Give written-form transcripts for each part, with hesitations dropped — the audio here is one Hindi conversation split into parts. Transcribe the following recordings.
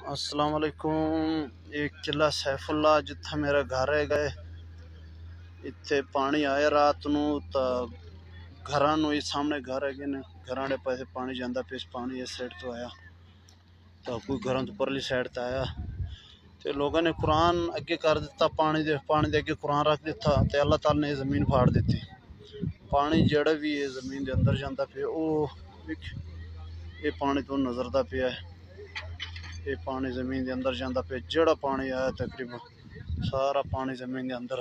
अस्सलाम वालेकुम। एक किला सैफुल्ला जिथे मेरा घर है गए इत्थे पानी आया रात नू तो घरां नू ही सामने घर है ने घरां दे पासे पानी जांदा पिस पानी इस साइड तो आया तो कोई घरों तो परली साइड तो आया तो लोगों ने कुरान अगे कर दिता पानी दे अगे कुरान रख दिता तो अल्लाह ताला ने जमीन फाड़ दी। पानी जड़ा भी है जमीन के अंदर जाता पे ये पानी तो नजरदा पिया है। ये पानी ज़मीन के अंदर जाता पे जड़ा पानी आया तकरीबन सारा पानी ज़मीन के अंदर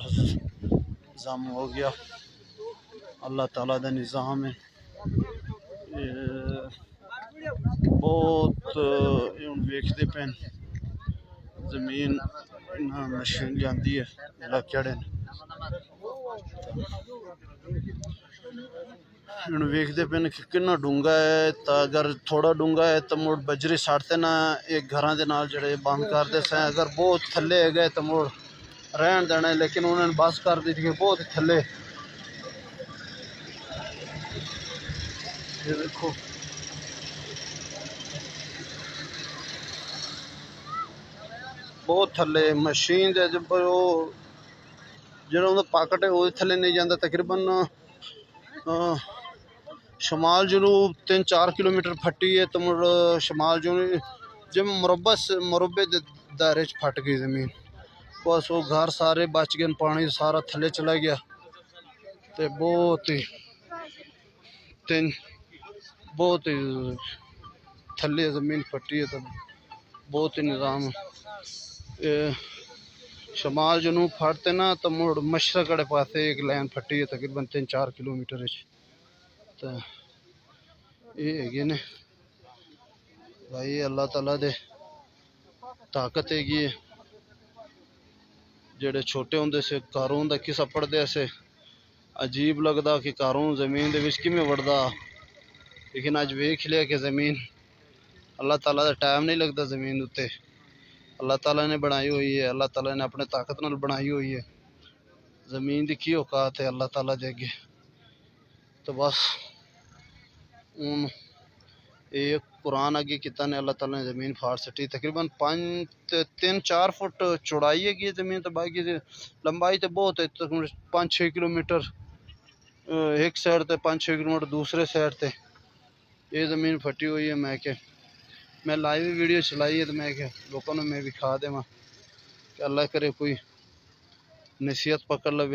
जम हो गया। अल्लाह ताला का निज़ाम है। बहुत वेखते पे जमीन मशीन लियांदी है इलाके वेखते पे कि कितना डूंगा है तो अगर थोड़ा डूंगा है तो मुड़ बजरी साड़ते ना एक घर के नाल जड़े बंद करते से अगर बहुत थले है गए तो मुड़ रहन देना लेकिन उन्होंने बस कर दी थी बहुत थले। ये देखो बहुत थले मशीन जब जो पाकट है वो थले नहीं जाता तकरीबन शमाल जनूब 3-4 किलोमीटर फटी है तो मुड़ शमाल जनूब जब मुरब्बे दायरे फट गई ज़मीन बस वो घर सारे बच गए पानी सारा थले चला गया तो बहुत ही थले ज़मीन फटी है तो बहुत ही निज़ाम शमाल जनूब फटते ना तो मुड़ मशरक आड़े पासे एक लाइन फटी है तकरीबन 3-4 किलोमीटर तो ये ने भाई अल्लाह ताला दे ताकत हैगी है। जेड़े छोटे होंदे से कारून दा किस्सा पढ़दे से अजीब लगदा कि कारून जमीन दे विच किवें वड़दा लेकिन अज वेख लिया कि जमीन अल्लाह ताला दा टाइम नहीं लगता जमीन उत्ते अल्लाह ताला ने बनाई हुई है। अल्लाह ताला ने अपने ताकत नाल बनाई हुई है जमीन दी की औकात है अल्लाह ताला दे अगे तो बस एक कुरान अगे किता ने अल्लाह ताला ने जमीन फाड़ सटी तकरीबन 3-4 फुट चौड़ाई है जमीन तो बाकी लंबाई तो बहुत है 5-6 किलोमीटर एक साइड ते 5-6 किलोमीटर दूसरे साइड ते ये ज़मीन फटी हुई है। मैं लाइव वीडियो चलाई है तो मैं लोगों ने मैं दिखा देवा कि अल्लाह करे कोई नसीहत पकड़ लवे।